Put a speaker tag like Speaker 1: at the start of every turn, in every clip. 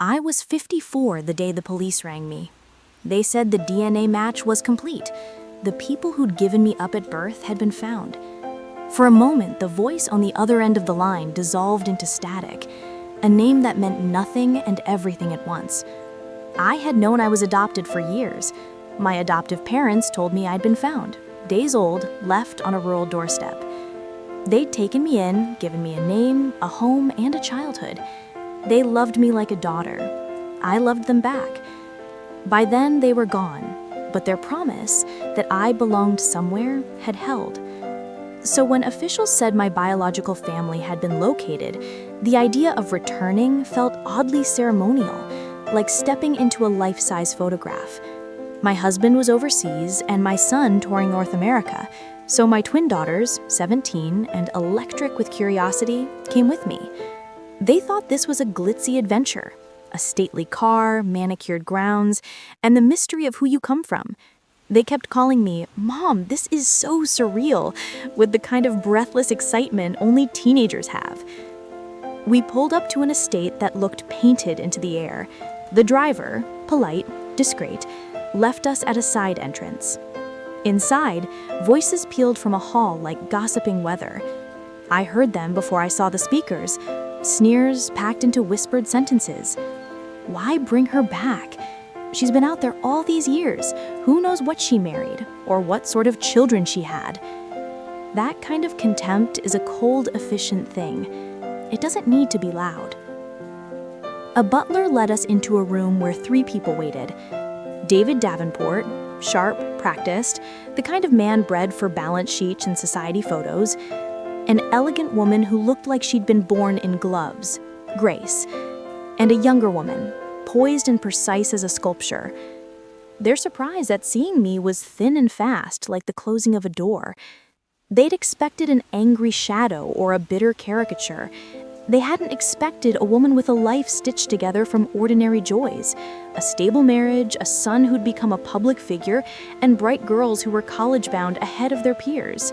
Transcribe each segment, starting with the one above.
Speaker 1: I was 54 the day the police rang me. They said the DNA match was complete. The people who'd given me up at birth had been found. For a moment, the voice on the other end of the line dissolved into static, a name that meant nothing and everything at once. I had known I was adopted for years. My adoptive parents told me I'd been found, days old, left on a rural doorstep. They'd taken me in, given me a name, a home, and a childhood. They loved me like a daughter. I loved them back. By then, they were gone, but their promise that I belonged somewhere had held. So when officials said my biological family had been located, the idea of returning felt oddly ceremonial, like stepping into a life-size photograph. My husband was overseas and my son touring North America, so my twin daughters, 17 and electric with curiosity, came with me. They thought this was a glitzy adventure, a stately car, manicured grounds, and the mystery of who you come from. They kept calling me, "Mom, this is so surreal," with the kind of breathless excitement only teenagers have. We pulled up to an estate that looked painted into the air. The driver, polite, discreet, left us at a side entrance. Inside, voices pealed from a hall like gossiping weather. I heard them before I saw the speakers, sneers packed into whispered sentences. Why bring her back? She's been out there all these years. Who knows what she married or what sort of children she had? That kind of contempt is a cold, efficient thing. It doesn't need to be loud. A butler led us into a room where 3 people waited. David Davenport, sharp, practiced, the kind of man bred for balance sheets and society photos. An elegant woman who looked like she'd been born in gloves, Grace, and a younger woman, poised and precise as a sculpture. Their surprise at seeing me was thin and fast, like the closing of a door. They'd expected an angry shadow or a bitter caricature. They hadn't expected a woman with a life stitched together from ordinary joys, a stable marriage, a son who'd become a public figure, and bright girls who were college-bound ahead of their peers.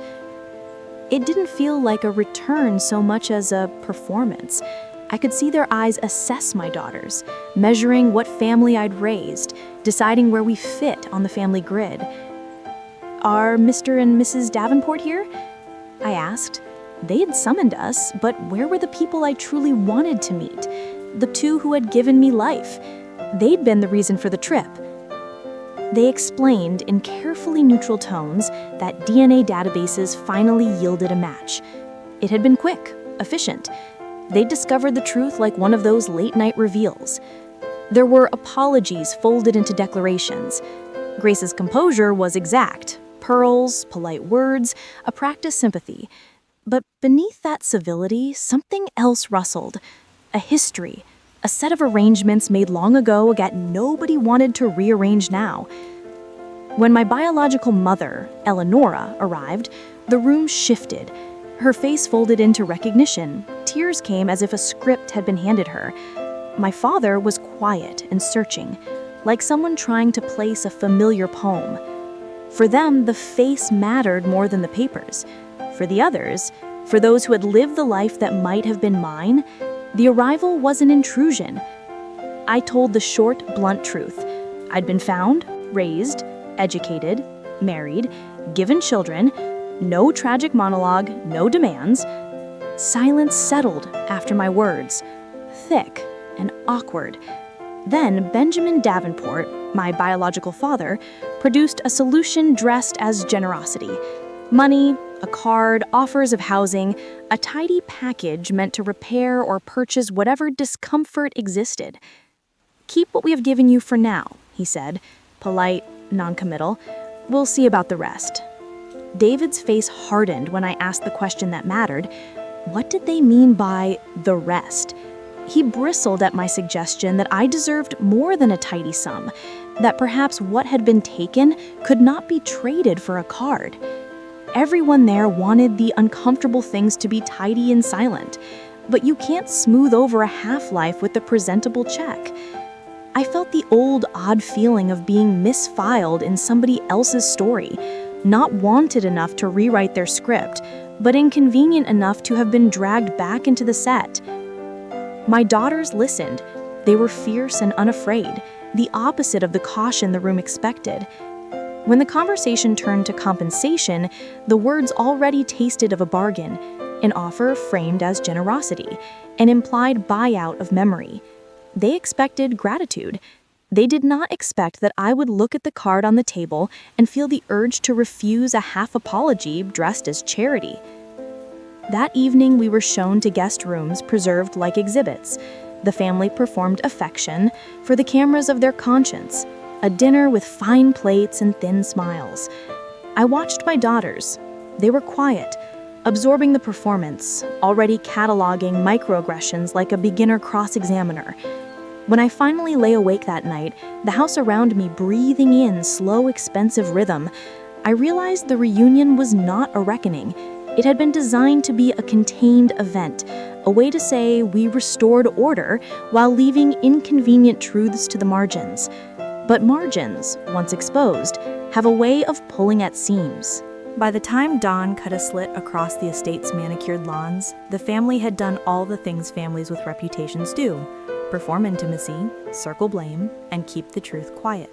Speaker 1: It didn't feel like a return so much as a performance. I could see their eyes assess my daughters, measuring what family I'd raised, deciding where we fit on the family grid. "Are Mr. and Mrs. Davenport here?" I asked. They had summoned us, but where were the people I truly wanted to meet? The 2 who had given me life. They'd been the reason for the trip. They explained in carefully neutral tones that DNA databases finally yielded a match. It had been quick, efficient. They'd discovered the truth like one of those late-night reveals. There were apologies folded into declarations. Grace's composure was exact. Pearls, polite words, a practiced sympathy. But beneath that civility, something else rustled. A history. A set of arrangements made long ago that nobody wanted to rearrange now. When my biological mother, Eleonora, arrived, the room shifted. Her face folded into recognition. Tears came as if a script had been handed her. My father was quiet and searching, like someone trying to place a familiar poem. For them, the face mattered more than the papers. For the others, for those who had lived the life that might have been mine, the arrival was an intrusion. I told the short, blunt truth. I'd been found, raised, educated, married, given children, no tragic monologue, no demands. Silence settled after my words, thick and awkward. Then Benjamin Davenport, my biological father, produced a solution dressed as generosity. Money, a card, offers of housing, a tidy package meant to repair or purchase whatever discomfort existed. "Keep what we have given you for now," he said, polite, non-committal. "We'll see about the rest." David's face hardened when I asked the question that mattered. What did they mean by the rest? He bristled at my suggestion that I deserved more than a tidy sum, that perhaps what had been taken could not be traded for a card. Everyone there wanted the uncomfortable things to be tidy and silent, but you can't smooth over a half-life with a presentable check. I felt the old, odd feeling of being misfiled in somebody else's story, not wanted enough to rewrite their script, but inconvenient enough to have been dragged back into the set. My daughters listened. They were fierce and unafraid, the opposite of the caution the room expected. When the conversation turned to compensation, the words already tasted of a bargain, an offer framed as generosity, an implied buyout of memory. They expected gratitude. They did not expect that I would look at the card on the table and feel the urge to refuse a half apology dressed as charity. That evening, we were shown to guest rooms preserved like exhibits. The family performed affection for the cameras of their conscience, a dinner with fine plates and thin smiles. I watched my daughters. They were quiet, absorbing the performance, already cataloging microaggressions like a beginner cross-examiner. When I finally lay awake that night, the house around me breathing in slow, expensive rhythm, I realized the reunion was not a reckoning. It had been designed to be a contained event, a way to say we restored order while leaving inconvenient truths to the margins. But margins, once exposed, have a way of pulling at seams. By the time Dawn cut a slit across the estate's manicured lawns, the family had done all the things families with reputations do: perform intimacy, circle blame, and keep the truth quiet.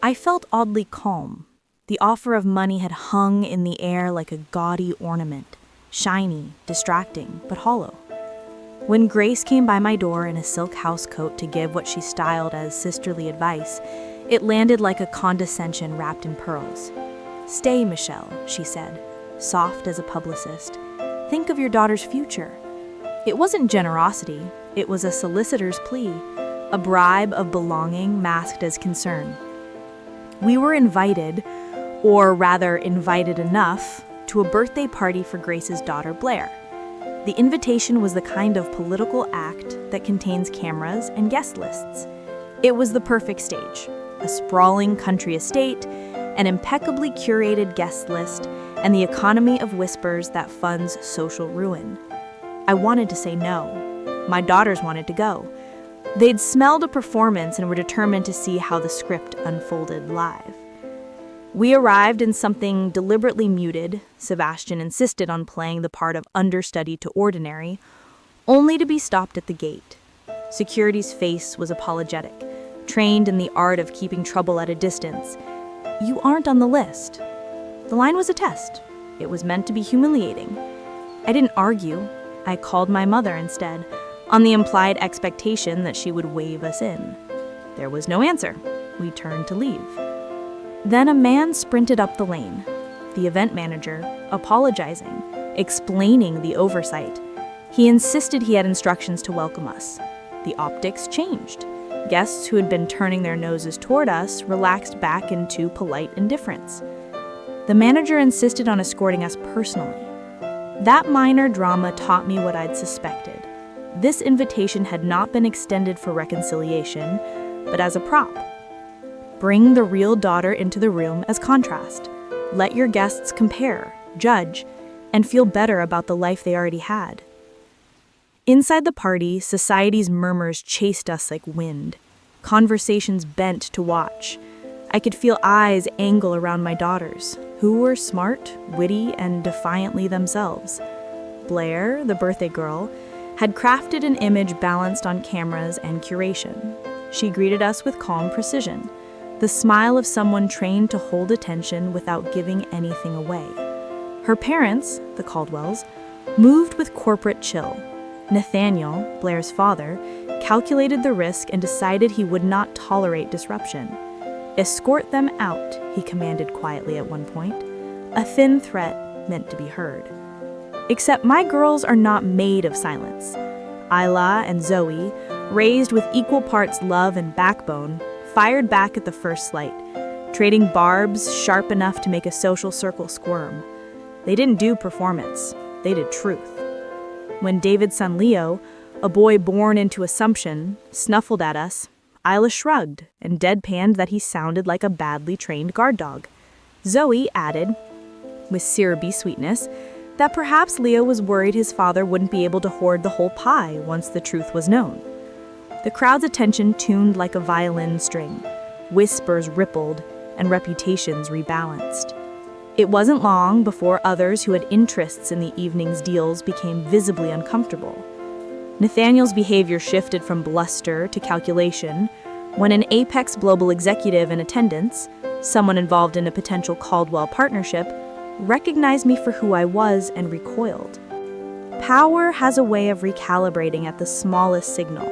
Speaker 1: I felt oddly calm. The offer of money had hung in the air like a gaudy ornament, shiny, distracting, but hollow. When Grace came by my door in a silk housecoat to give what she styled as sisterly advice, it landed like a condescension wrapped in pearls. "Stay, Michelle," she said, soft as a publicist. "Think of your daughter's future." It wasn't generosity, it was a solicitor's plea, a bribe of belonging masked as concern. We were invited, or rather invited enough, to a birthday party for Grace's daughter Blair. The invitation was the kind of political act that contains cameras and guest lists. It was the perfect stage: a sprawling country estate, an impeccably curated guest list, and the economy of whispers that funds social ruin. I wanted to say no. My daughters wanted to go. They'd smelled a performance and were determined to see how the script unfolded live. We arrived in something deliberately muted. Sebastian insisted on playing the part of understudy to ordinary, only to be stopped at the gate. Security's face was apologetic, trained in the art of keeping trouble at a distance. "You aren't on the list." The line was a test. It was meant to be humiliating. I didn't argue. I called my mother instead, on the implied expectation that she would wave us in. There was no answer. We turned to leave. Then a man sprinted up the lane, the event manager, apologizing, explaining the oversight. He insisted he had instructions to welcome us. The optics changed. Guests who had been turning their noses toward us relaxed back into polite indifference. The manager insisted on escorting us personally. That minor drama taught me what I'd suspected. This invitation had not been extended for reconciliation, but as a prop. Bring the real daughter into the room as contrast. Let your guests compare, judge, and feel better about the life they already had. Inside the party, society's murmurs chased us like wind. Conversations bent to watch. I could feel eyes angle around my daughters, who were smart, witty, and defiantly themselves. Blair, the birthday girl, had crafted an image balanced on cameras and curation. She greeted us with calm precision, the smile of someone trained to hold attention without giving anything away. Her parents, the Caldwells, moved with corporate chill. Nathaniel, Blair's father, calculated the risk and decided he would not tolerate disruption. "Escort them out," he commanded quietly at one point, a thin threat meant to be heard. Except my girls are not made of silence. Isla and Zoe, raised with equal parts love and backbone, fired back at the first slight, trading barbs sharp enough to make a social circle squirm. They didn't do performance, they did truth. When David's son Leo, a boy born into assumption, snuffled at us, Isla shrugged and deadpanned that he sounded like a badly trained guard dog. Zoe added, with syrupy sweetness, that perhaps Leo was worried his father wouldn't be able to hoard the whole pie once the truth was known. The crowd's attention tuned like a violin string. Whispers rippled, and reputations rebalanced. It wasn't long before others who had interests in the evening's deals became visibly uncomfortable. Nathaniel's behavior shifted from bluster to calculation when an apex global executive in attendance, someone involved in a potential Caldwell partnership, recognized me for who I was and recoiled. Power has a way of recalibrating at the smallest signal.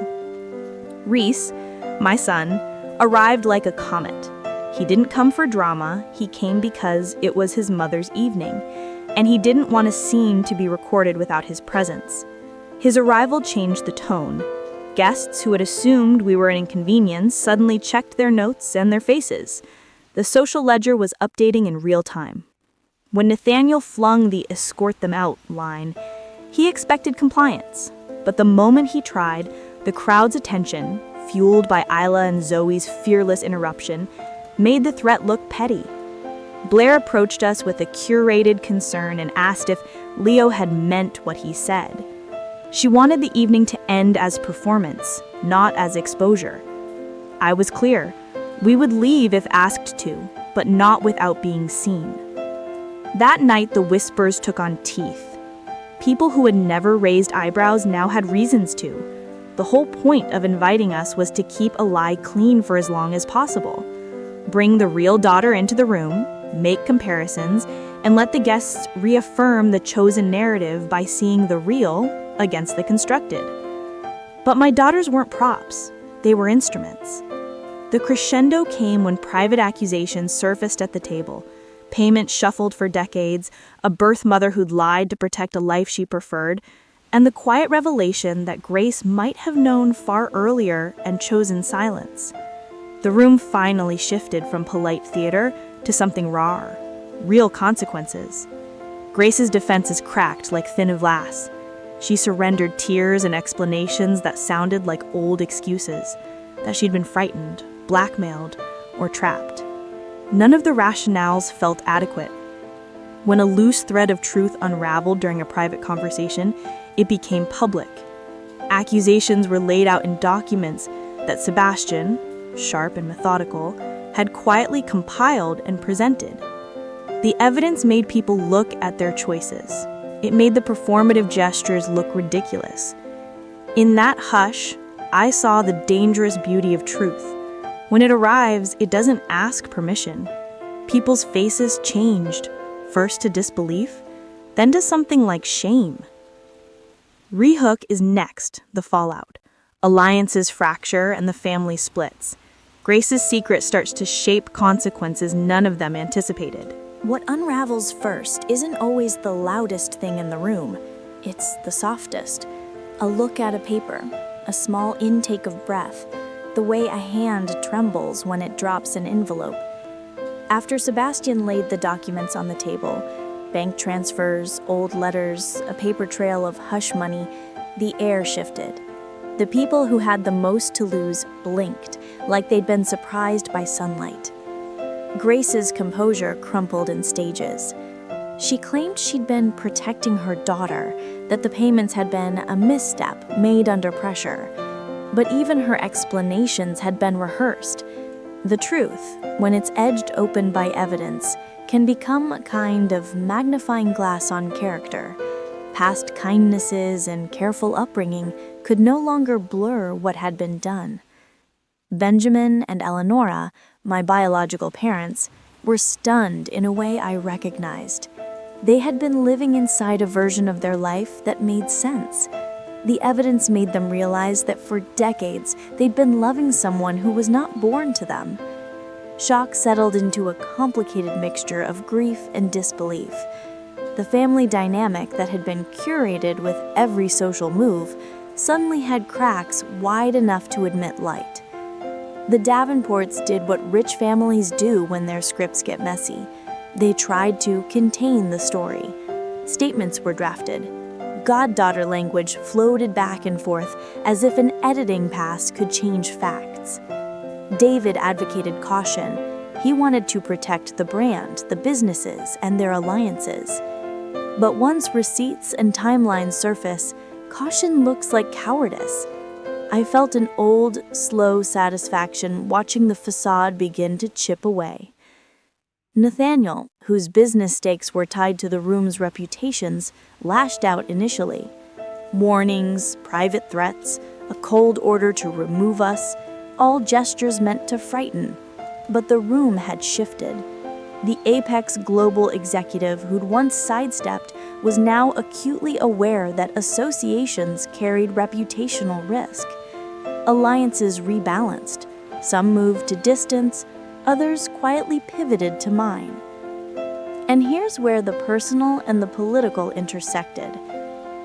Speaker 1: Reese, my son, arrived like a comet. He didn't come for drama, he came because it was his mother's evening, and he didn't want a scene to be recorded without his presence. His arrival changed the tone. Guests who had assumed we were an inconvenience suddenly checked their notes and their faces. The social ledger was updating in real time. When Nathaniel flung the "escort them out" line, he expected compliance. But the moment he tried, the crowd's attention, fueled by Isla and Zoe's fearless interruption, made the threat look petty. Blair approached us with a curated concern and asked if Leo had meant what he said. She wanted the evening to end as performance, not as exposure. I was clear. We would leave if asked to, but not without being seen. That night, the whispers took on teeth. People who had never raised eyebrows now had reasons to. The whole point of inviting us was to keep a lie clean for as long as possible. Bring the real daughter into the room, make comparisons, and let the guests reaffirm the chosen narrative by seeing the real against the constructed. But my daughters weren't props, they were instruments. The crescendo came when private accusations surfaced at the table, payment shuffled for decades, a birth mother who'd lied to protect a life she preferred, and the quiet revelation that Grace might have known far earlier and chosen silence. The room finally shifted from polite theater to something raw, real consequences. Grace's defenses cracked like thin glass. She surrendered tears and explanations that sounded like old excuses, that she'd been frightened, blackmailed, or trapped. None of the rationales felt adequate. When a loose thread of truth unraveled during a private conversation, it became public. Accusations were laid out in documents that Sebastian, sharp and methodical, had quietly compiled and presented. The evidence made people look at their choices. It made the performative gestures look ridiculous. In that hush, I saw the dangerous beauty of truth. When it arrives, it doesn't ask permission. People's faces changed, first to disbelief, then to something like shame. Rehook is next, the fallout. Alliances fracture and the family splits. Grace's secret starts to shape consequences none of them anticipated.
Speaker 2: What unravels first isn't always the loudest thing in the room. It's the softest. A look at a paper, a small intake of breath, the way a hand trembles when it drops an envelope. After Sebastian laid the documents on the table, bank transfers, old letters, a paper trail of hush money, the air shifted. The people who had the most to lose blinked, like they'd been surprised by sunlight. Grace's composure crumpled in stages. She claimed she'd been protecting her daughter, that the payments had been a misstep made under pressure. But even her explanations had been rehearsed. The truth, when it's edged open by evidence, can become a kind of magnifying glass on character. Past kindnesses and careful upbringing could no longer blur what had been done. Benjamin and Eleonora, my biological parents, were stunned in a way I recognized. They had been living inside a version of their life that made sense. The evidence made them realize that for decades they'd been loving someone who was not born to them. Shock settled into a complicated mixture of grief and disbelief. The family dynamic that had been curated with every social move suddenly had cracks wide enough to admit light. The Davenports did what rich families do when their scripts get messy. They tried to contain the story. Statements were drafted. Goddaughter language floated back and forth as if an editing pass could change facts. David advocated caution. He wanted to protect the brand, the businesses, and their alliances. But once receipts and timelines surface, caution looks like cowardice. I felt an old, slow satisfaction watching the facade begin to chip away. Nathaniel, whose business stakes were tied to the room's reputations, lashed out initially. Warnings, private threats, a cold order to remove us, all gestures meant to frighten. But the room had shifted. The apex global executive who'd once sidestepped was now acutely aware that associations carried reputational risk. Alliances rebalanced. Some moved to distance, others quietly pivoted to mine. And here's where the personal and the political intersected.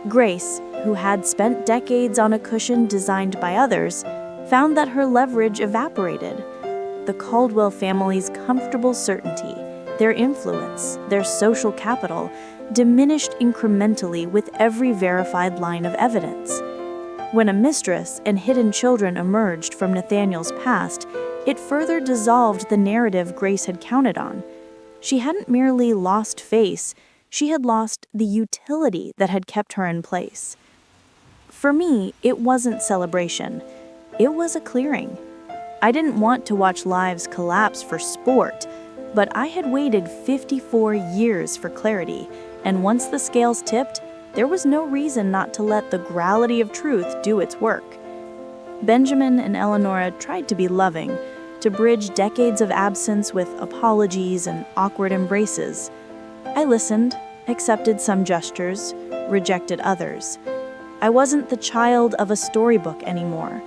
Speaker 2: Grace, who had spent decades on a cushion designed by others, found that her leverage evaporated. The Caldwell family's comfortable certainty, their influence, their social capital, diminished incrementally with every verified line of evidence. When a mistress and hidden children emerged from Nathaniel's past, it further dissolved the narrative Grace had counted on. She hadn't merely lost face, she had lost the utility that had kept her in place. For me, it wasn't celebration. It was a clearing. I didn't want to watch lives collapse for sport, but I had waited 54 years for clarity, and once the scales tipped, there was no reason not to let the grality of truth do its work. Benjamin and Eleonora tried to be loving, to bridge decades of absence with apologies and awkward embraces. I listened, accepted some gestures, rejected others. I wasn't the child of a storybook anymore.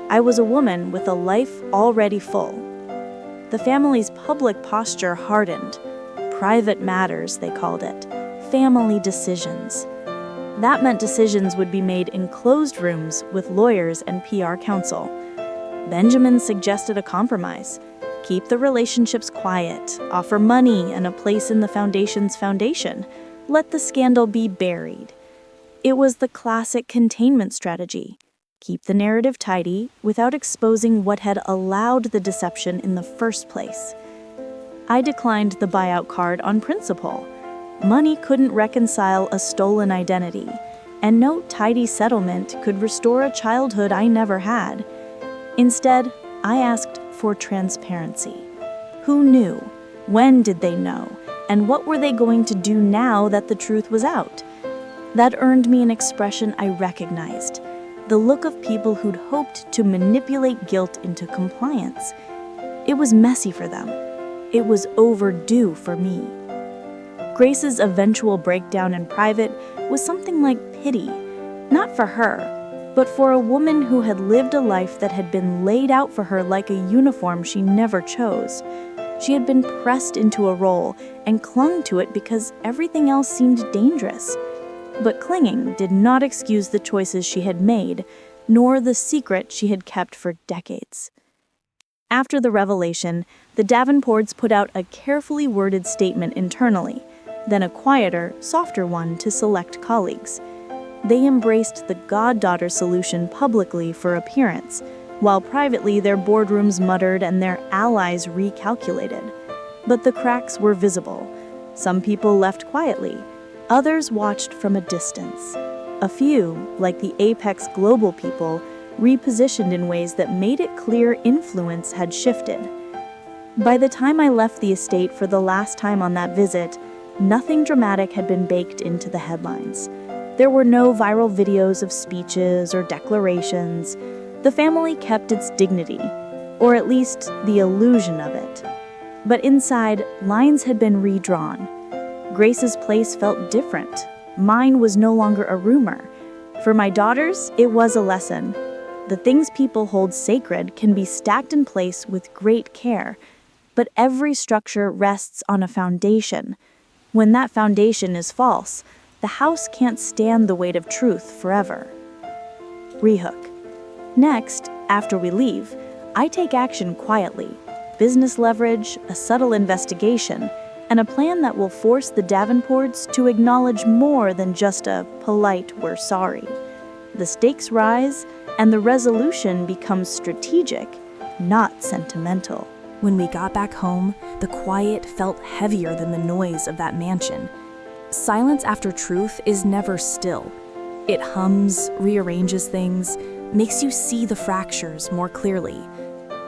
Speaker 2: I was a woman with a life already full. The family's public posture hardened. Private matters, they called it. Family decisions. That meant decisions would be made in closed rooms with lawyers and PR counsel. Benjamin suggested a compromise. Keep the relationships quiet, offer money and a place in the foundation's foundation. Let the scandal be buried. It was the classic containment strategy. Keep the narrative tidy without exposing what had allowed the deception in the first place. I declined the buyout card on principle. Money couldn't reconcile a stolen identity, and no tidy settlement could restore a childhood I never had. Instead, I asked for transparency. Who knew? When did they know? And what were they going to do now that the truth was out? That earned me an expression I recognized. The look of people who'd hoped to manipulate guilt into compliance. It was messy for them. It was overdue for me. Grace's eventual breakdown in private was something like pity, not for her, but for a woman who had lived a life that had been laid out for her like a uniform she never chose. She had been pressed into a role and clung to it because everything else seemed dangerous. But clinging did not excuse the choices she had made, nor the secret she had kept for decades. After the revelation, the Davenports put out a carefully worded statement internally, then a quieter, softer one to select colleagues. They embraced the goddaughter solution publicly for appearance, while privately their boardrooms muttered and their allies recalculated. But the cracks were visible. Some people left quietly. Others watched from a distance. A few, like the apex global people, repositioned in ways that made it clear influence had shifted. By the time I left the estate for the last time on that visit, nothing dramatic had been baked into the headlines. There were no viral videos of speeches or declarations. The family kept its dignity, or at least the illusion of it. But inside, lines had been redrawn. Grace's place felt different. Mine was no longer a rumor. For my daughters, it was a lesson. The things people hold sacred can be stacked in place with great care, but every structure rests on a foundation. When that foundation is false, the house can't stand the weight of truth forever. Rehook. Next, after we leave, I take action quietly. Business leverage, a subtle investigation, and a plan that will force the Davenports to acknowledge more than just a polite "we're sorry." The stakes rise, and the resolution becomes strategic, not sentimental.
Speaker 1: When we got back home, the quiet felt heavier than the noise of that mansion. Silence after truth is never still. It hums, rearranges things, makes you see the fractures more clearly.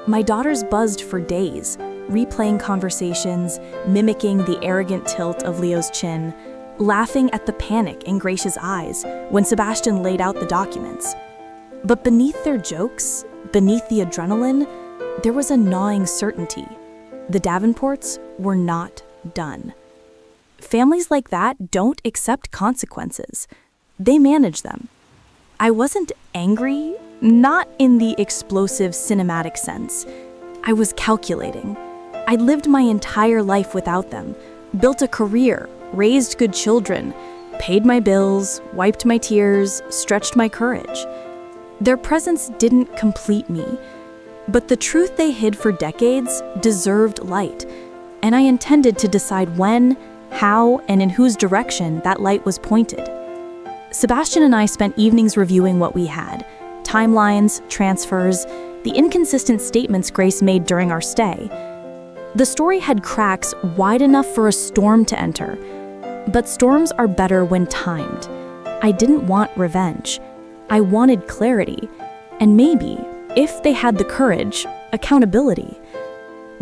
Speaker 1: My daughters buzzed for days, replaying conversations, mimicking the arrogant tilt of Leo's chin.
Speaker 2: laughing at the panic in Gracia's eyes when Sebastian laid out the documents. But beneath their jokes, beneath the adrenaline, there was a gnawing certainty. The Davenports were not done. Families like that don't accept consequences. They manage them. I wasn't angry, not in the explosive cinematic sense. I was calculating. I'd lived my entire life without them, built a career, raised good children, paid my bills, wiped my tears, stretched my courage. Their presence didn't complete me, but the truth they hid for decades deserved light, and I intended to decide when, how, and in whose direction that light was pointed. Sebastian and I spent evenings reviewing what we had: timelines, transfers, the inconsistent statements Grace made during our stay. The story had cracks wide enough for a storm to enter, but storms are better when timed. I didn't want revenge. I wanted clarity, and maybe, if they had the courage, accountability.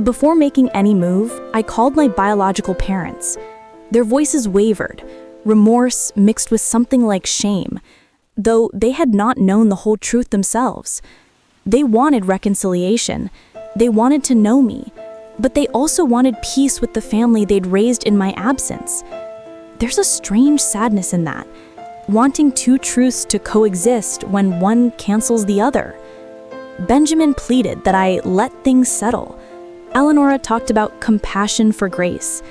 Speaker 2: Before making any move, I called my biological parents. Their voices wavered, remorse mixed with something like shame, though they had not known the whole truth themselves. They wanted reconciliation. They wanted to know me, but they also wanted peace with the family they'd raised in my absence. There's a strange sadness in that, wanting two truths to coexist when one cancels the other. Benjamin pleaded that I let things settle. Eleanora talked about compassion for Grace,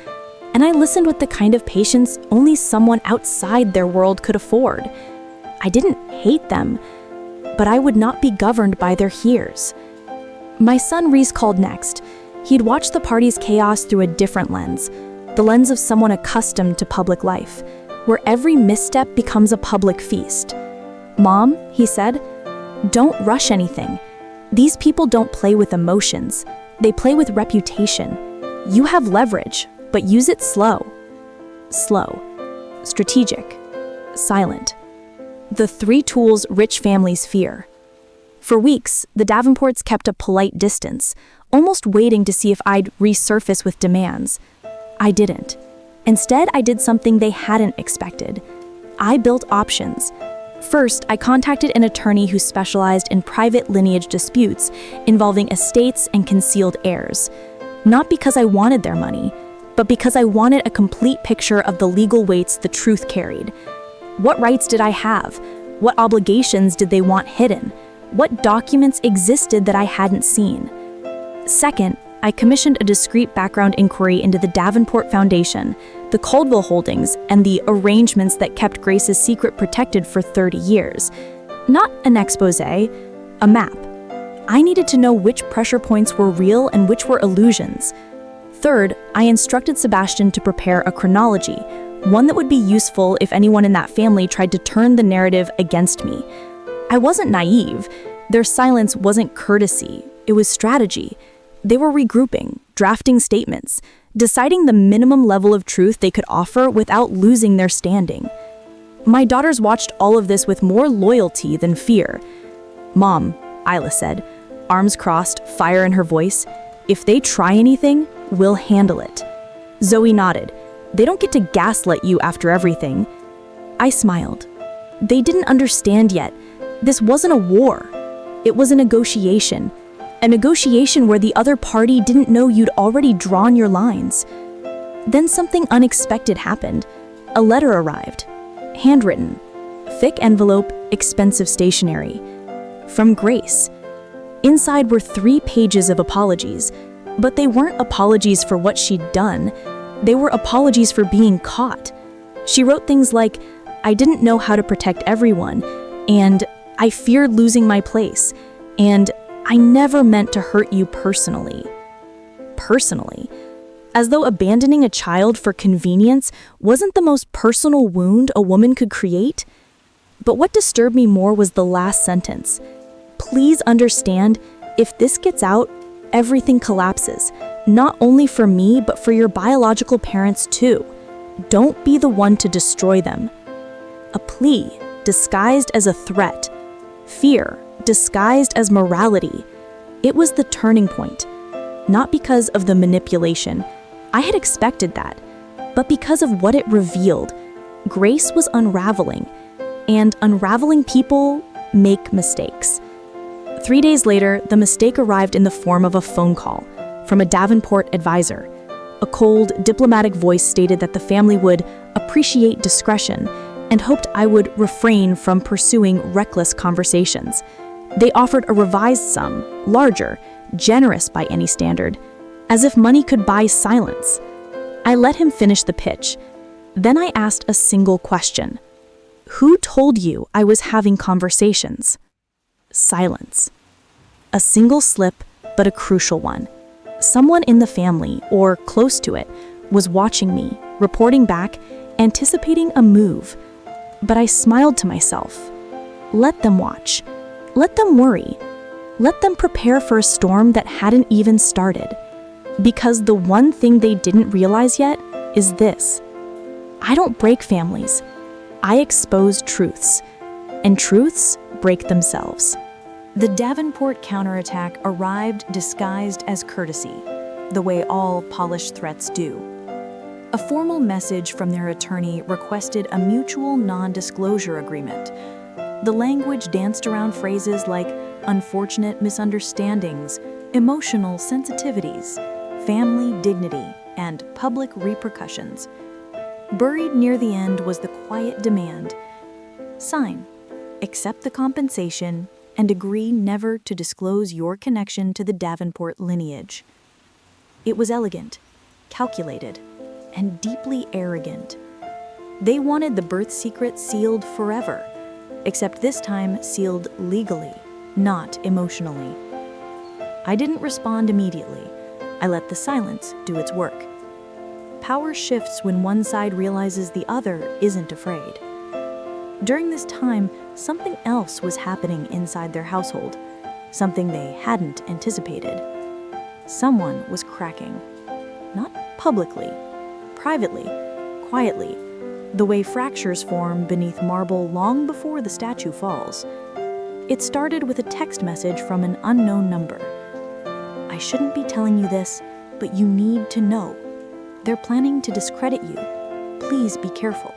Speaker 2: and I listened with the kind of patience only someone outside their world could afford. I didn't hate them, but I would not be governed by their hears. My son Reese called next. He'd watched the party's chaos through a different lens, the lens of someone accustomed to public life, where every misstep becomes a public feast. "Mom," he said, "don't rush anything. These people don't play with emotions. They play with reputation. You have leverage, but use it slow." Slow, strategic, silent. The three tools rich families fear. For weeks, the Davenports kept a polite distance, almost waiting to see if I'd resurface with demands. I didn't. Instead, I did something they hadn't expected. I built options. First, I contacted an attorney who specialized in private lineage disputes involving estates and concealed heirs. Not because I wanted their money, but because I wanted a complete picture of the legal weights the truth carried. What rights did I have? What obligations did they want hidden? What documents existed that I hadn't seen? Second, I commissioned a discreet background inquiry into the Davenport Foundation, the Caldwell holdings, and the arrangements that kept Grace's secret protected for 30 years. Not an expose, a map. I needed to know which pressure points were real and which were illusions. Third, I instructed Sebastian to prepare a chronology, one that would be useful if anyone in that family tried to turn the narrative against me. I wasn't naive. Their silence wasn't courtesy, it was strategy. They were regrouping, drafting statements, deciding the minimum level of truth they could offer without losing their standing. My daughters watched all of this with more loyalty than fear. "Mom," Isla said, arms crossed, fire in her voice, "if they try anything, we'll handle it." Zoe nodded. "They don't get to gaslight you after everything." I smiled. They didn't understand yet. This wasn't a war. It was a negotiation. A negotiation where the other party didn't know you'd already drawn your lines. Then something unexpected happened. A letter arrived. Handwritten. Thick envelope, expensive stationery. From Grace. Inside were 3 pages of apologies, but they weren't apologies for what she'd done. They were apologies for being caught. She wrote things like, "I didn't know how to protect everyone," and "I feared losing my place," and "I never meant to hurt you personally." Personally. As though abandoning a child for convenience wasn't the most personal wound a woman could create. But what disturbed me more was the last sentence. "Please understand, if this gets out, everything collapses. Not only for me, but for your biological parents too. Don't be the one to destroy them." A plea, disguised as a threat. Fear, disguised as morality. It was the turning point. Not because of the manipulation. I had expected that. But because of what it revealed. Grace was unraveling, and unraveling people make mistakes. 3 days later, the mistake arrived in the form of a phone call from a Davenport advisor. A cold, diplomatic voice stated that the family would appreciate discretion and hoped I would refrain from pursuing reckless conversations. They offered a revised sum, larger, generous by any standard, as if money could buy silence. I let him finish the pitch. Then I asked a single question. Who told you I was having conversations? Silence. A single slip, but a crucial one. Someone in the family, or close to it, was watching me, reporting back, anticipating a move. But I smiled to myself. Let them watch. Let them worry. Let them prepare for a storm that hadn't even started. Because the one thing they didn't realize yet is this. I don't break families. I expose truths. And truths break themselves. The Davenport counterattack arrived disguised as courtesy, the way all polished threats do. A formal message from their attorney requested a mutual non-disclosure agreement. The language danced around phrases like unfortunate misunderstandings, emotional sensitivities, family dignity, and public repercussions. Buried near the end was the quiet demand: sign, accept the compensation, and agree never to disclose your connection to the Davenport lineage. It was elegant, calculated, and deeply arrogant. They wanted the birth secret sealed forever, except this time sealed legally, not emotionally. I didn't respond immediately. I let the silence do its work. Power shifts when one side realizes the other isn't afraid. During this time, something else was happening inside their household, something they hadn't anticipated. Someone was cracking. Not publicly, privately, quietly, the way fractures form beneath marble long before the statue falls. It started with a text message from an unknown number. I shouldn't be telling you this, but you need to know. They're planning to discredit you. Please be careful.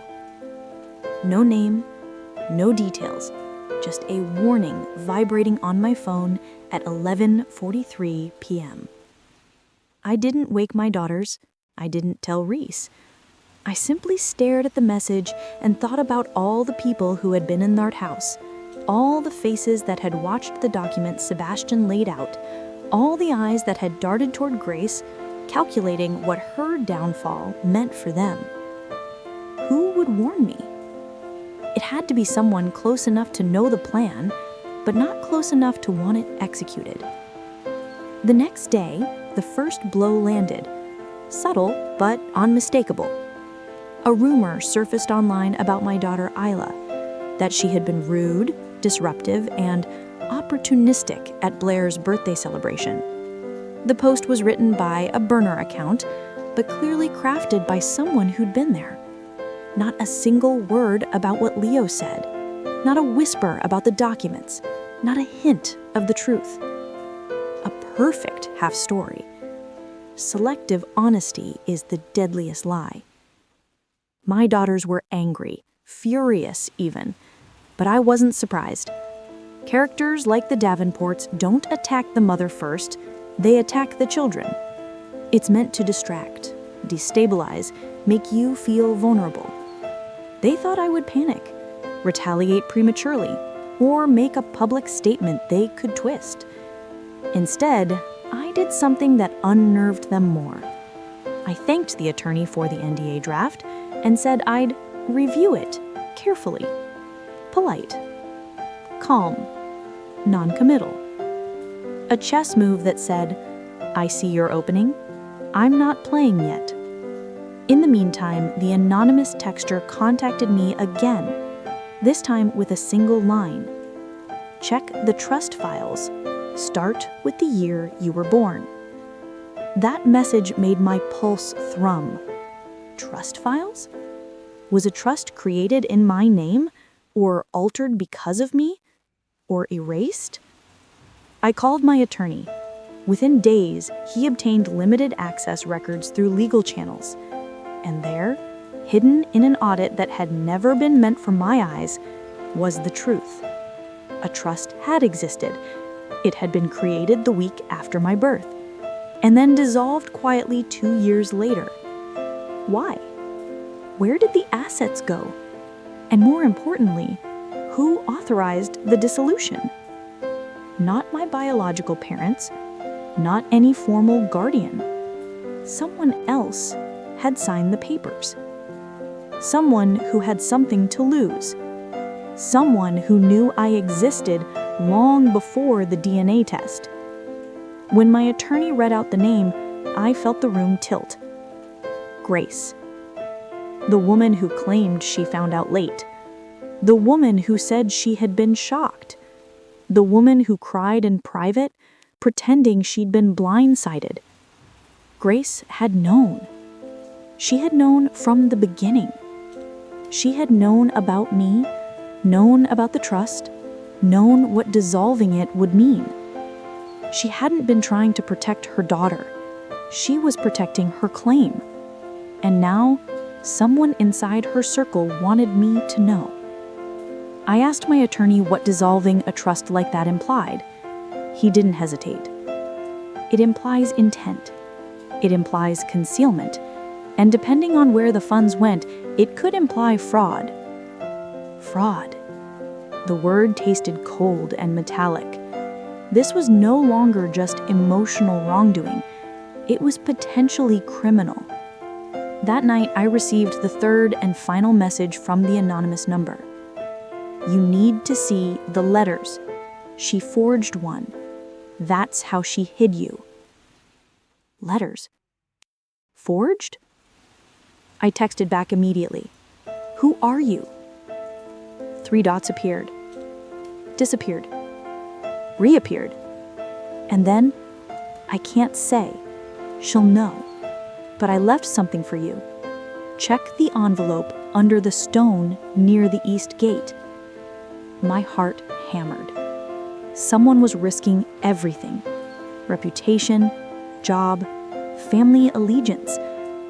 Speaker 2: No name, no details, just a warning vibrating on my phone at 11:43 p.m. I didn't wake my daughters. I didn't tell Reese. I simply stared at the message and thought about all the people who had been in that house, all the faces that had watched the document Sebastian laid out, all the eyes that had darted toward Grace, calculating what her downfall meant for them. Who would warn me? It had to be someone close enough to know the plan, but not close enough to want it executed. The next day, the first blow landed. Subtle, but unmistakable. A rumor surfaced online about my daughter Isla, that she had been rude, disruptive, and opportunistic at Blair's birthday celebration. The post was written by a burner account, but clearly crafted by someone who'd been there. Not a single word about what Leo said. Not a whisper about the documents. Not a hint of the truth. A perfect half-story. Selective honesty is the deadliest lie. My daughters were angry, furious even, but I wasn't surprised. Characters like the Davenports don't attack the mother first, they attack the children. It's meant to distract, destabilize, make you feel vulnerable. They thought I would panic, retaliate prematurely, or make a public statement they could twist. Instead, I did something that unnerved them more. I thanked the attorney for the NDA draft and said I'd review it carefully, polite, calm, non-committal. A chess move that said, I see your opening, I'm not playing yet. In the meantime, the anonymous texter contacted me again, this time with a single line. Check the trust files. Start with the year you were born. That message made my pulse thrum. Trust files? Was a trust created in my name, or altered because of me, or erased? I called my attorney. Within days, he obtained limited access records through legal channels. And there, hidden in an audit that had never been meant for my eyes, was the truth. A trust had existed. It had been created the week after my birth, and then dissolved quietly 2 years later. Why? Where did the assets go? And more importantly, who authorized the dissolution? Not my biological parents, not any formal guardian. Someone else had signed the papers. Someone who had something to lose. Someone who knew I existed long before the DNA test. When my attorney read out the name, I felt the room tilt. Grace. The woman who claimed she found out late. The woman who said she had been shocked. The woman who cried in private, pretending she'd been blindsided. Grace had known. She had known from the beginning. She had known about me, known about the trust, known what dissolving it would mean. She hadn't been trying to protect her daughter. She was protecting her claim. And now, someone inside her circle wanted me to know. I asked my attorney what dissolving a trust like that implied. He didn't hesitate. It implies intent. It implies concealment. And depending on where the funds went, it could imply fraud. Fraud. The word tasted cold and metallic. This was no longer just emotional wrongdoing. It was potentially criminal. That night, I received the third and final message from the anonymous number. You need to see the letters. She forged one. That's how she hid you. Letters. Forged? I texted back immediately. Who are you? 3 dots appeared. Disappeared. Reappeared. And then, I can't say. She'll know. But I left something for you. Check the envelope under the stone near the east gate. My heart hammered. Someone was risking everything. Reputation, job, family allegiance,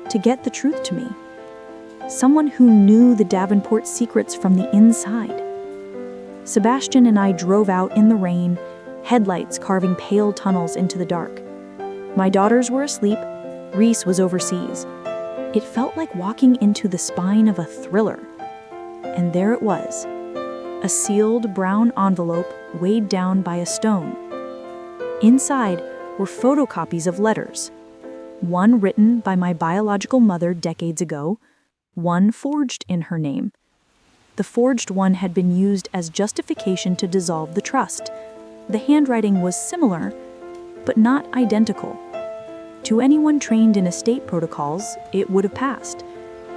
Speaker 2: to get the truth to me. Someone who knew the Davenport secrets from the inside. Sebastian and I drove out in the rain, headlights carving pale tunnels into the dark. My daughters were asleep. Reese was overseas. It felt like walking into the spine of a thriller. And there it was, a sealed brown envelope weighed down by a stone. Inside were photocopies of letters. One written by my biological mother decades ago, one forged in her name. The forged one had been used as justification to dissolve the trust. The handwriting was similar, but not identical. To anyone trained in estate protocols, it would have passed.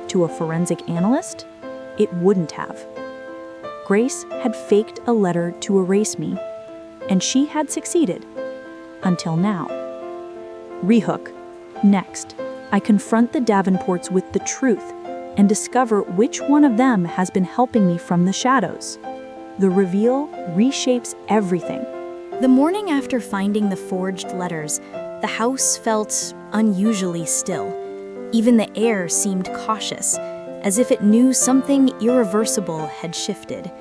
Speaker 2: To a forensic analyst, it wouldn't have. Grace had faked a letter to erase me, and she had succeeded. Until now. Rehook. Next, I confront the Davenports with the truth and discover which one of them has been helping me from the shadows. The reveal reshapes everything.
Speaker 1: The morning after finding the forged letters, the house felt unusually still. Even the air seemed cautious, as if it knew something irreversible had shifted.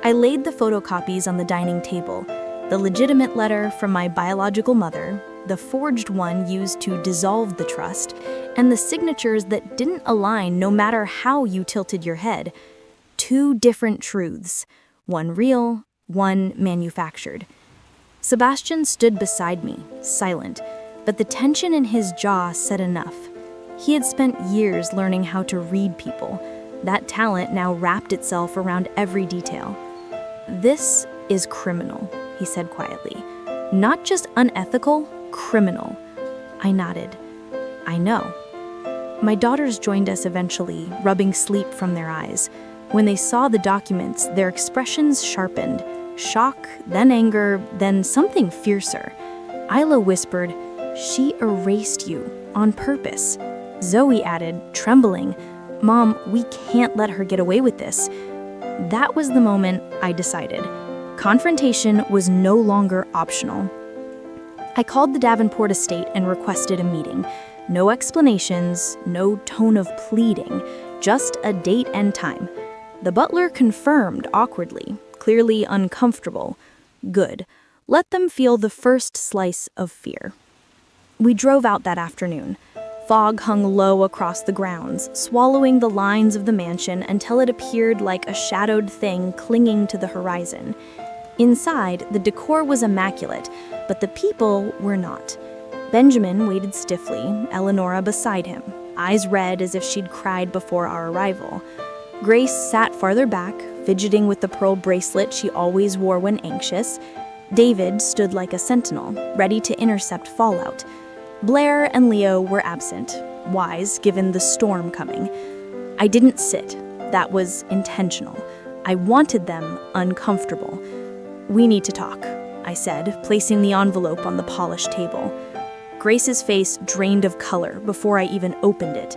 Speaker 1: I laid the photocopies on the dining table, the legitimate letter from my biological mother, the forged one used to dissolve the trust, and the signatures that didn't align no matter how you tilted your head. 2 different truths, one real, one manufactured. Sebastian stood beside me, silent, but the tension in his jaw said enough. He had spent years learning how to read people. That talent now wrapped itself around every detail. This is criminal, he said quietly. Not just unethical, criminal. I nodded. I know. My daughters joined us eventually, rubbing sleep from their eyes. When they saw the documents, their expressions sharpened. Shock, then anger, then something fiercer. Isla whispered, "She erased you, on purpose." Zoe added, trembling, "Mom, we can't let her get away with this." That was the moment I decided. Confrontation was no longer optional. I called the Davenport estate and requested a meeting. No explanations, no tone of pleading,
Speaker 2: just a date and time. The butler confirmed awkwardly, clearly uncomfortable. Good. Let them feel the first slice of fear. We drove out that afternoon. Fog hung low across the grounds, swallowing the lines of the mansion until it appeared like a shadowed thing clinging to the horizon. Inside, the decor was immaculate, but the people were not. Benjamin waited stiffly, Eleanora beside him, eyes red as if she'd cried before our arrival. Grace sat farther back, fidgeting with the pearl bracelet she always wore when anxious. David stood like a sentinel, ready to intercept fallout. Blair and Leo were absent, wise given the storm coming. I didn't sit. That was intentional. I wanted them uncomfortable. "We need to talk," I said, placing the envelope on the polished table. Grace's face drained of color before I even opened it.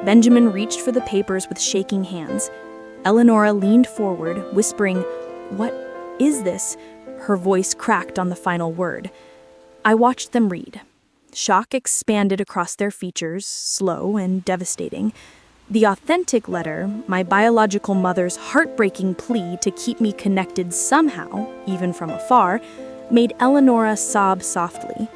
Speaker 2: Benjamin reached for the papers with shaking hands. Eleanora leaned forward, whispering, "What is this?" Her voice cracked on the final word. I watched them read. Shock expanded across their features, slow and devastating. The authentic letter, my biological mother's heartbreaking plea to keep me connected somehow, even from afar, made Eleanora sob softly.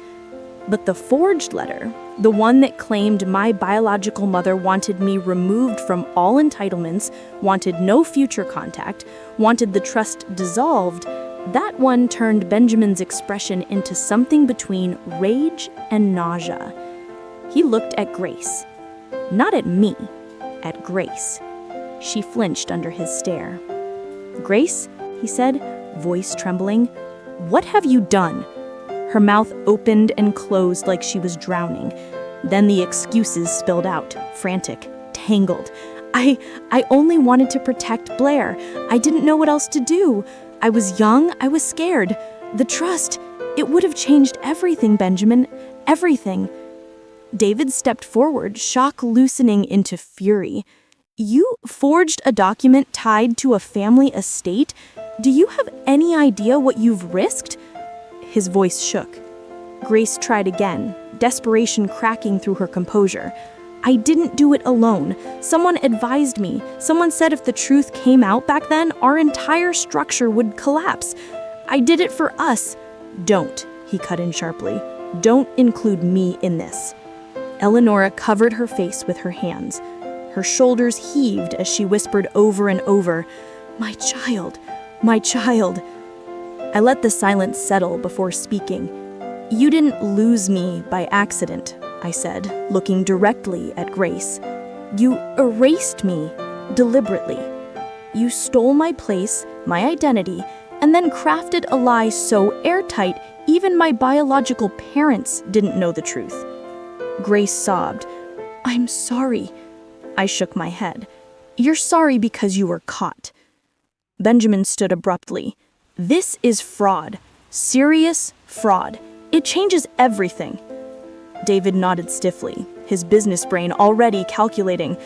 Speaker 2: But the forged letter, the one that claimed my biological mother wanted me removed from all entitlements, wanted no future contact, wanted the trust dissolved, that one turned Benjamin's expression into something between rage and nausea. He looked at Grace. Not at me, at Grace. She flinched under his stare. "Grace," he said, voice trembling, "what have you done?" Her mouth opened and closed like she was drowning. Then the excuses spilled out, frantic, tangled. I only wanted to protect Blair. I didn't know what else to do. I was young, I was scared. The trust, it would have changed everything, Benjamin, everything. David stepped forward, shock loosening into fury. "You forged a document tied to a family estate? Do you have any idea what you've risked?" His voice shook. Grace tried again, desperation cracking through her composure. "I didn't do it alone. Someone advised me. Someone said if the truth came out back then, our entire structure would collapse. I did it for us." "Don't," he cut in sharply. "Don't include me in this." Eleanora covered her face with her hands. Her shoulders heaved as she whispered over and over, "My child, my child." I let the silence settle before speaking. "You didn't lose me by accident," I said, looking directly at Grace. "You erased me, deliberately. You stole my place, my identity, and then crafted a lie so airtight even my biological parents didn't know the truth." Grace sobbed. "I'm sorry." I shook my head. "You're sorry because you were caught." Benjamin stood abruptly. "This is fraud. Serious fraud. It changes everything." David nodded stiffly, his business brain already calculating.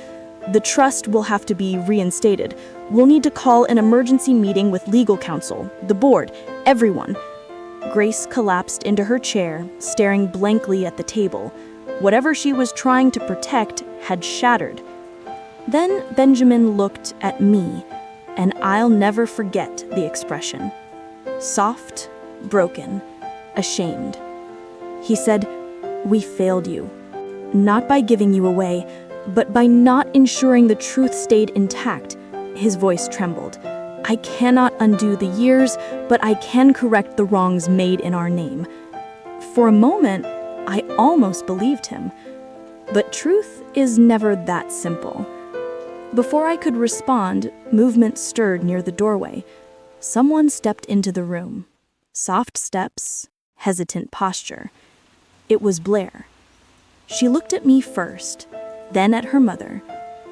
Speaker 2: "The trust will have to be reinstated. We'll need to call an emergency meeting with legal counsel, the board, everyone." Grace collapsed into her chair, staring blankly at the table. Whatever she was trying to protect had shattered. Then Benjamin looked at me, and I'll never forget the expression. Soft, broken, ashamed. He said, "We failed you. Not by giving you away, but by not ensuring the truth stayed intact." His voice trembled. "I cannot undo the years, but I can correct the wrongs made in our name." For a moment, I almost believed him. But truth is never that simple. Before I could respond, movement stirred near the doorway. Someone stepped into the room. Soft steps, hesitant posture. It was Blair. She looked at me first, then at her mother,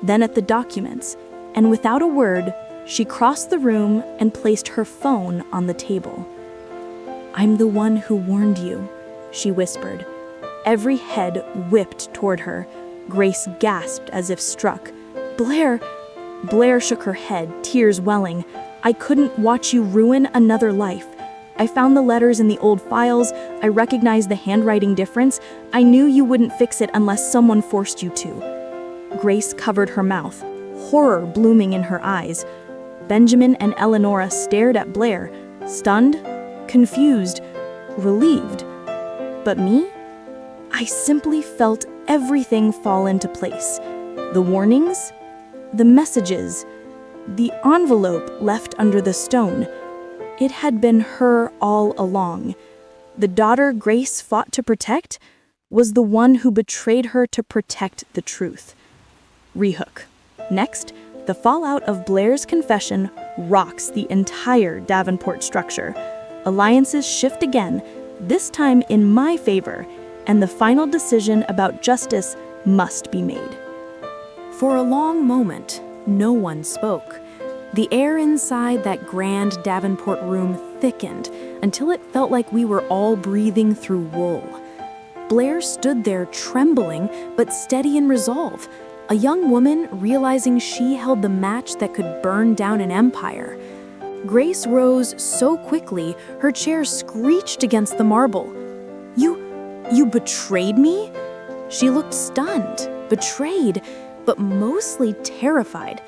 Speaker 2: then at the documents, and without a word, she crossed the room and placed her phone on the table. "I'm the one who warned you," she whispered. Every head whipped toward her. Grace gasped as if struck. "Blair!" Blair shook her head, tears welling. "I couldn't watch you ruin another life. I found the letters in the old files. I recognized the handwriting difference. I knew you wouldn't fix it unless someone forced you to." Grace covered her mouth, horror blooming in her eyes. Benjamin and Eleonora stared at Blair, stunned, confused, relieved. But me? I simply felt everything fall into place. The warnings, the messages, the envelope left under the stone. It had been her all along. The daughter Grace fought to protect was the one who betrayed her to protect the truth. Rehook. Next, the fallout of Blair's confession rocks the entire Davenport structure. Alliances shift again, this time in my favor, and the final decision about justice must be made.
Speaker 1: For a long moment, no one spoke. The air inside that grand Davenport room thickened until it felt like we were all breathing through wool. Blair stood there trembling but steady in resolve, a young woman realizing she held the match that could burn down an empire. Grace rose so quickly, her chair screeched against the marble. You betrayed me?" She looked stunned, betrayed, but mostly terrified.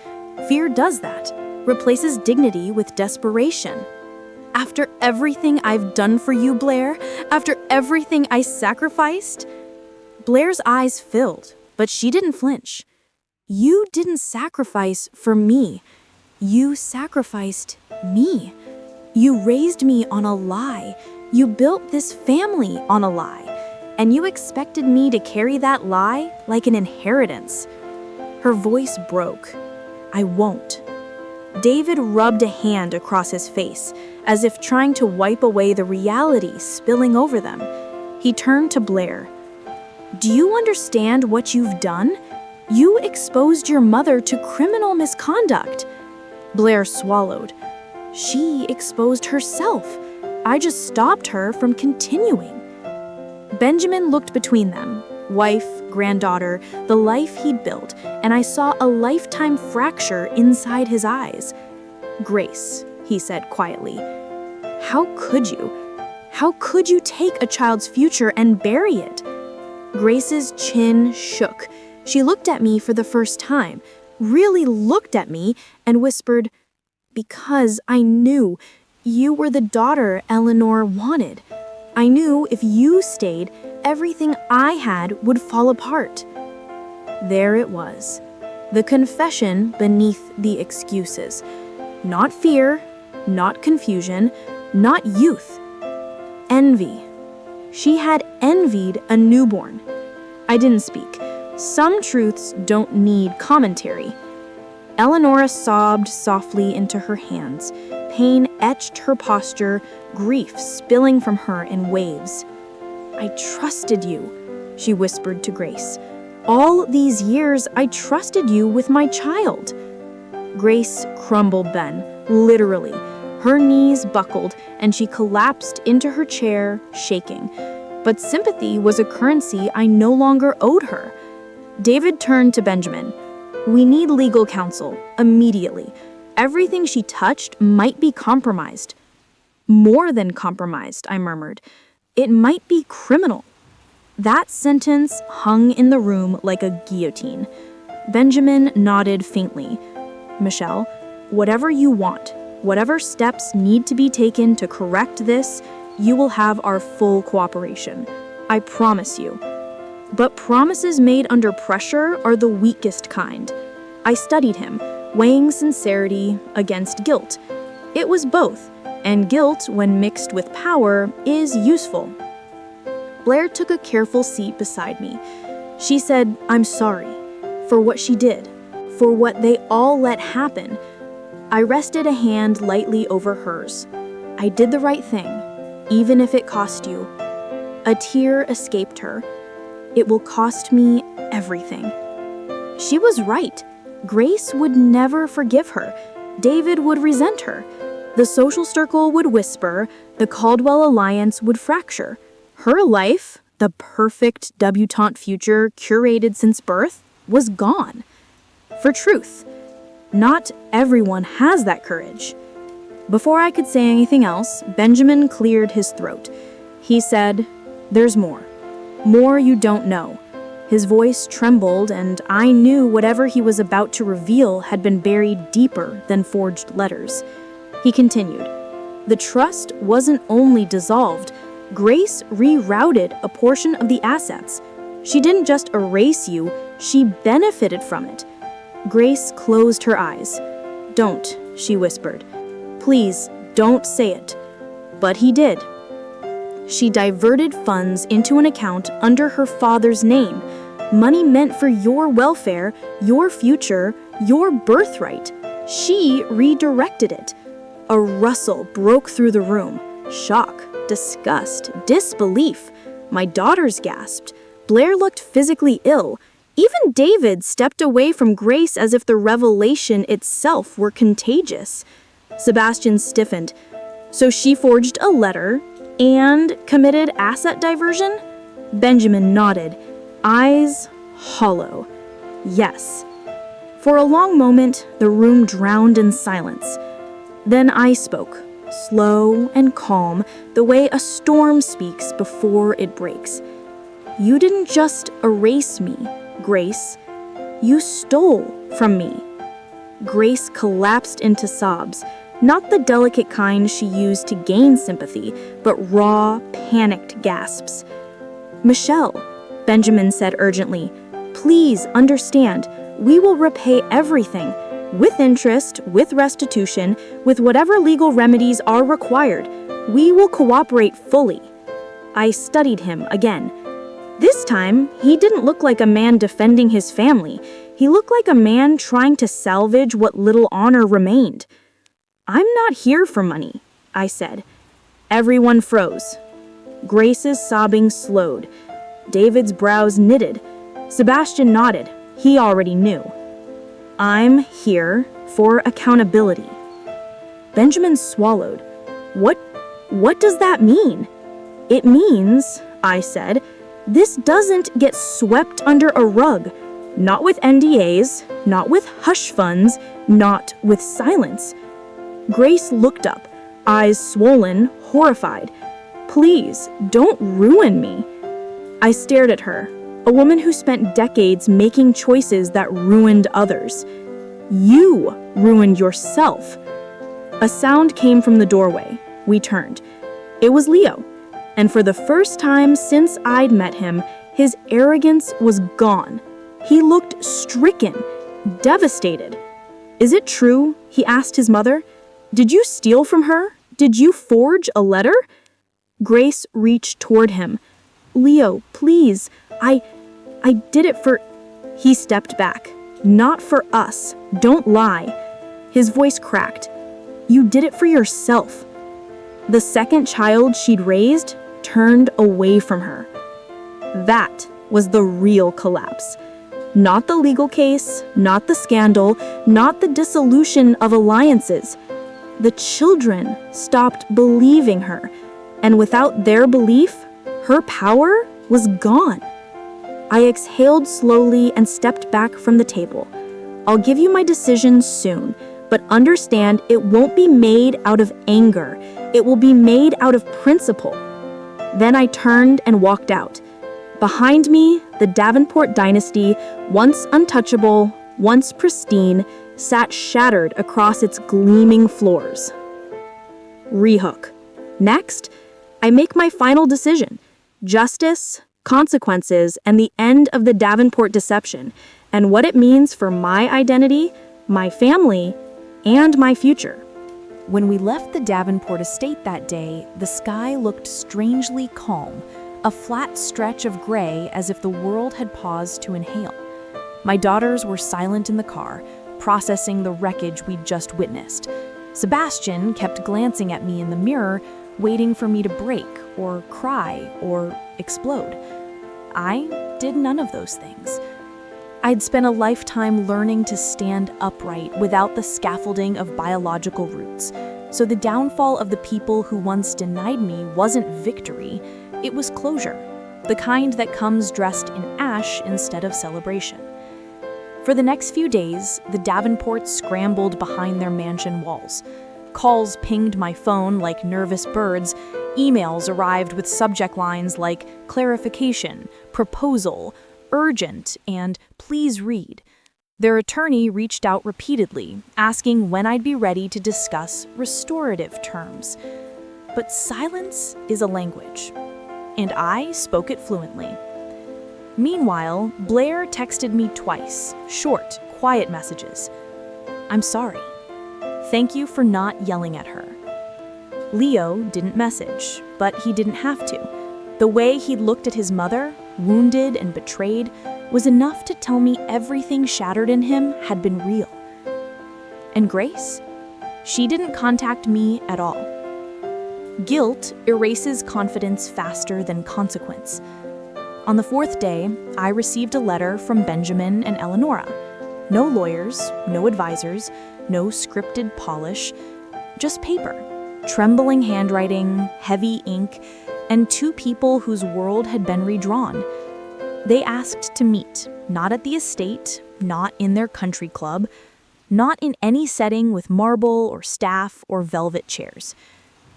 Speaker 1: Fear does that, replaces dignity with desperation. "After everything I've done for you, Blair? After everything I sacrificed?" Blair's eyes filled, but she didn't flinch. "You didn't sacrifice for me. You sacrificed me. You raised me on a lie. You built this family on a lie. And you expected me to carry that lie like an inheritance." Her voice broke. "I won't." David rubbed a hand across his face, as if trying to wipe away the reality spilling over them. He turned to Blair. "Do you understand what you've done? You exposed your mother to criminal misconduct." Blair swallowed. "She exposed herself. I just stopped her from continuing." Benjamin looked between them, wife, granddaughter, the life he'd built, and I saw a lifetime fracture inside his eyes. "Grace," he said quietly, "how could you? How could you take a child's future and bury it?" Grace's chin shook. She looked at me for the first time, really looked at me, and whispered, "Because I knew you were the daughter Eleanor wanted. I knew if you stayed, everything I had would fall apart." There it was, the confession beneath the excuses. Not fear, not confusion, not youth. Envy. She had envied a newborn. I didn't speak. Some truths don't need commentary. Eleonora sobbed softly into her hands. Pain etched her posture, grief spilling from her in waves. "I trusted you," she whispered to Grace. "All these years, I trusted you with my child." Grace crumbled then, literally. Her knees buckled, and she collapsed into her chair, shaking. But sympathy was a currency I no longer owed her. David turned to Benjamin. "We need legal counsel, immediately. Everything she touched might be compromised." "More than compromised," I murmured. "It might be criminal." That sentence hung in the room like a guillotine. Benjamin nodded faintly. "Michelle, whatever you want, whatever steps need to be taken to correct this, you will have our full cooperation. I promise you." But promises made under pressure are the weakest kind. I studied him, weighing sincerity against guilt. It was both, and guilt, when mixed with power, is useful. Blair took a careful seat beside me. She said, "I'm sorry for what she did, for what they all let happen." I rested a hand lightly over hers. "I did the right thing, even if it cost you." A tear escaped her. "It will cost me everything." She was right. Grace would never forgive her. David would resent her. The social circle would whisper. The Caldwell alliance would fracture. Her life, the perfect debutante future curated since birth, was gone. For truth. Not everyone has that courage. Before I could say anything else, Benjamin cleared his throat. He said, "There's more. More you don't know."
Speaker 2: His voice trembled, and I knew whatever he was about to reveal had been buried deeper than forged letters. He continued, "The trust wasn't only dissolved, Grace rerouted a portion of the assets. She didn't just erase you, she benefited from it." Grace closed her eyes. "Don't," she whispered. "Please, don't say it." But he did. She diverted funds into an account under her father's name. Money meant for your welfare, your future, your birthright. She redirected it. A rustle broke through the room. Shock, disgust, disbelief. My daughters gasped. Blair looked physically ill. Even David stepped away from Grace as if the revelation itself were contagious. Sebastian stiffened. "So she forged a letter and committed asset diversion?" Benjamin nodded, eyes hollow. "Yes." For a long moment, the room drowned in silence. Then I spoke, slow and calm, the way a storm speaks before it breaks. "You didn't just erase me, Grace. You stole from me." Grace collapsed into sobs, not the delicate kind she used to gain sympathy, but raw, panicked gasps. "Michelle," Benjamin said urgently, "please understand, we will repay everything, with interest, with restitution, with whatever legal remedies are required. We will cooperate fully." I studied him again. This time, he didn't look like a man defending his family. He looked like a man trying to salvage what little honor remained. "I'm not here for money," I said. Everyone froze. Grace's sobbing slowed. David's brows knitted. Sebastian nodded. He already knew. "I'm here for accountability." Benjamin swallowed. What does that mean?" "It means," I said, "this doesn't get swept under a rug. Not with NDAs, not with hush funds, not with silence." Grace looked up, eyes swollen, horrified. "Please, don't ruin me." I stared at her, a woman who spent decades making choices that ruined others. "You ruined yourself." A sound came from the doorway. We turned. It was Leo, and for the first time since I'd met him, his arrogance was gone. He looked stricken, devastated. "Is it true?" he asked his mother. "Did you steal from her? Did you forge a letter?" Grace reached toward him. "Leo, please, I did it for—" He stepped back. "Not for us. Don't lie." His voice cracked. "You did it for yourself." The second child she'd raised turned away from her. That was the real collapse. Not the legal case, not the scandal, not the dissolution of alliances. The children stopped believing her, and without their belief, her power was gone. I exhaled slowly and stepped back from the table. "I'll give you my decision soon, but understand it won't be made out of anger. It will be made out of principle." Then I turned and walked out. Behind me, the Davenport dynasty, once untouchable, once pristine, sat shattered across its gleaming floors. Rehook. Next, I make my final decision. Justice, consequences, and the end of the Davenport deception, and what it means for my identity, my family, and my future.
Speaker 1: When we left the Davenport estate that day, the sky looked strangely calm, a flat stretch of gray as if the world had paused to inhale. My daughters were silent in the car, processing the wreckage we'd just witnessed. Sebastian kept glancing at me in the mirror, waiting for me to break or cry or explode. I did none of those things. I'd spent a lifetime learning to stand upright without the scaffolding of biological roots. So the downfall of the people who once denied me wasn't victory, it was closure, the kind that comes dressed in ash instead of celebration. For the next few days, the Davenports scrambled behind their mansion walls. Calls pinged my phone like nervous birds. Emails arrived with subject lines like clarification, proposal, urgent and please read. Their attorney reached out repeatedly, asking when I'd be ready to discuss restorative terms. But silence is a language, and I spoke it fluently. Meanwhile, Blair texted me twice, short, quiet messages. I'm sorry. Thank you for not yelling at her. Leo didn't message, but he didn't have to. The way he'd looked at his mother, wounded and betrayed, was enough to tell me everything shattered in him had been real. And Grace? She didn't contact me at all. Guilt erases confidence faster than consequence. On the fourth day, I received a letter from Benjamin and Eleonora. No lawyers, no advisors, no scripted polish, just paper, trembling handwriting, heavy ink, and two people whose world had been redrawn. They asked to meet, not at the estate, not in their country club, not in any setting with marble or staff or velvet chairs.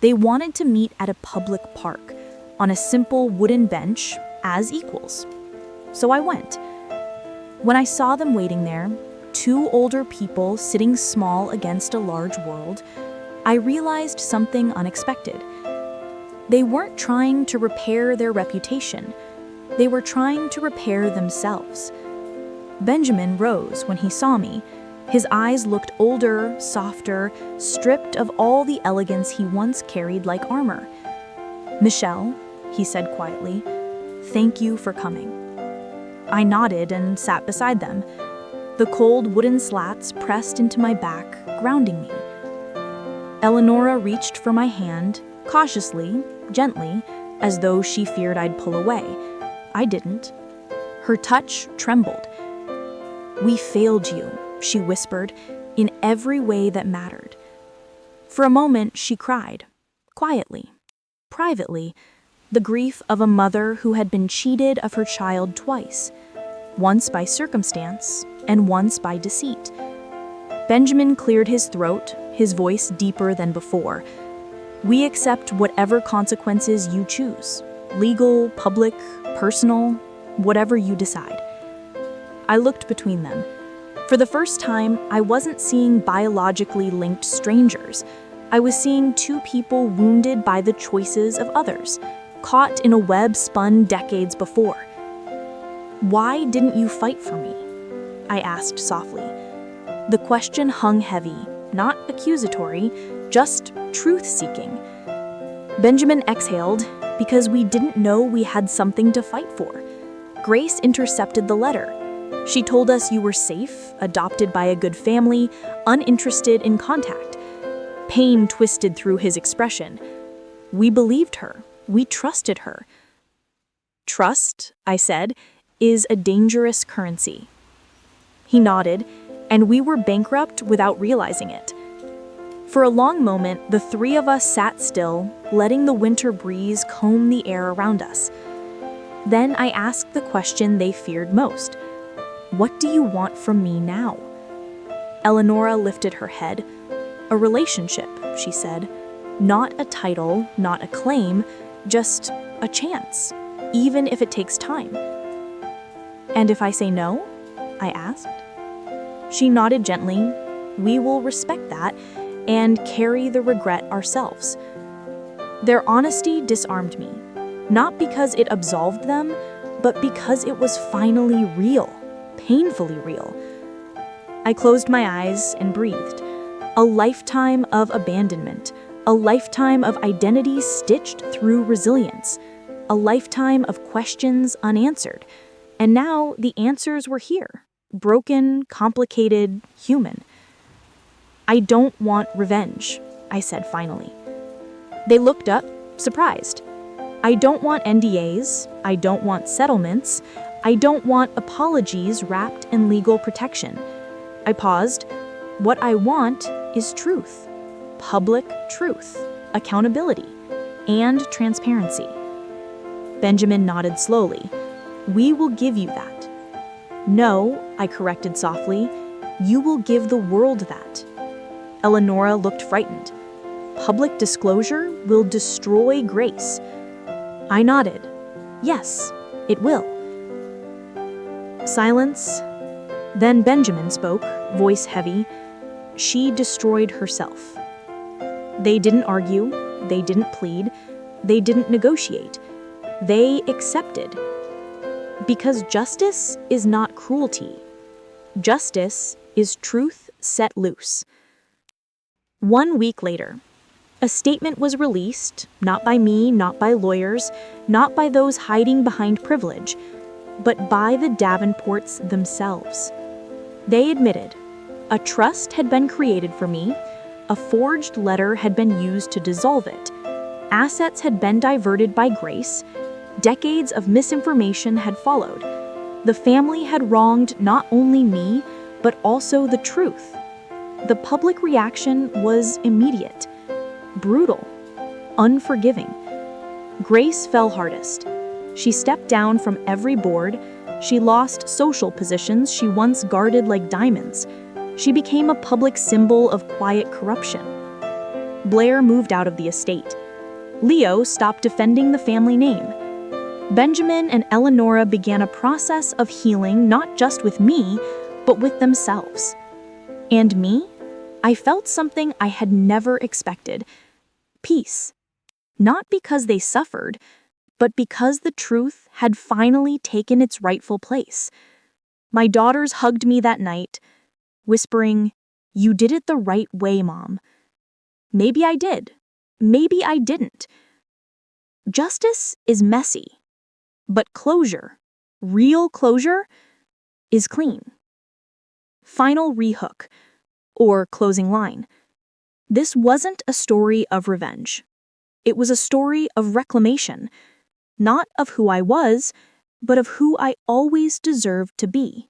Speaker 1: They wanted to meet at a public park, on a simple wooden bench, as equals. So I went. When I saw them waiting there, two older people sitting small against a large world, I realized something unexpected. They weren't trying to repair their reputation. They were trying to repair themselves. Benjamin rose when he saw me. His eyes looked older, softer, stripped of all the elegance he once carried like armor. "Michelle," he said quietly, "thank you for coming." I nodded and sat beside them. The cold wooden slats pressed into my back, grounding me. Eleonora reached for my hand, cautiously, gently, as though she feared I'd pull away. I didn't. Her touch trembled. "We failed you," she whispered, "in every way that mattered." For a moment, she cried, quietly, privately, the grief of a mother who had been cheated of her child twice, once by circumstance and once by deceit. Benjamin cleared his throat, his voice deeper than before. "We accept whatever consequences you choose, legal, public, personal, whatever you decide." I looked between them. For the first time, I wasn't seeing biologically linked strangers. I was seeing two people wounded by the choices of others, caught in a web spun decades before. "Why didn't you fight for me?" I asked softly. The question hung heavy, not accusatory, just truth-seeking. Benjamin exhaled, because we didn't know we had something to fight for. Grace intercepted the letter. She told us you were safe, adopted by a good family, uninterested in contact. Pain twisted through his expression. We believed her. We trusted her. "Trust," I said, "is a dangerous currency." He nodded, and we were bankrupt without realizing it. For a long moment, the three of us sat still, letting the winter breeze comb the air around us. Then I asked the question they feared most. "What do you want from me now?" Eleonora lifted her head. "A relationship," she said. "Not a title, not a claim, just a chance, even if it takes time." "And if I say no?" I asked. She nodded gently. "We will respect that and carry the regret ourselves." Their honesty disarmed me, not because it absolved them, but because it was finally real, painfully real. I closed my eyes and breathed. A lifetime of abandonment, a lifetime of identity stitched through resilience, a lifetime of questions unanswered. And now the answers were here, broken, complicated, human. "I don't want revenge," I said finally. They looked up, surprised. "I don't want NDAs, I don't want settlements, I don't want apologies wrapped in legal protection." I paused. "What I want is truth. Public truth, accountability, and transparency." Benjamin nodded slowly. "We will give you that." "No," I corrected softly, "you will give the world that." Eleonora looked frightened. "Public disclosure will destroy Grace." I nodded. "Yes, it will." Silence. Then Benjamin spoke, voice heavy. She destroyed herself. They didn't argue, they didn't plead, they didn't negotiate. They accepted. Because justice is not cruelty. Justice is truth set loose. 1 week later, a statement was released, not by me, not by lawyers, not by those hiding behind privilege, but by the Davenports themselves. They admitted a trust had been created for me, a forged letter had been used to dissolve it, assets had been diverted by Grace, decades of misinformation had followed. The family had wronged not only me, but also the truth. The public reaction was immediate, brutal, unforgiving. Grace fell hardest. She stepped down from every board. She lost social positions she once guarded like diamonds. She became a public symbol of quiet corruption. Blair moved out of the estate. Leo stopped defending the family name. Benjamin and Eleonora began a process of healing not just with me, but with themselves. And me? I felt something I had never expected. Peace. Not because they suffered, but because the truth had finally taken its rightful place. My daughters hugged me that night, whispering, "You did it the right way, Mom." Maybe I did. Maybe I didn't. Justice is messy, but closure, real closure, is clean. Final rehook, or closing line. This wasn't a story of revenge. It was a story of reclamation, not of who I was, but of who I always deserved to be.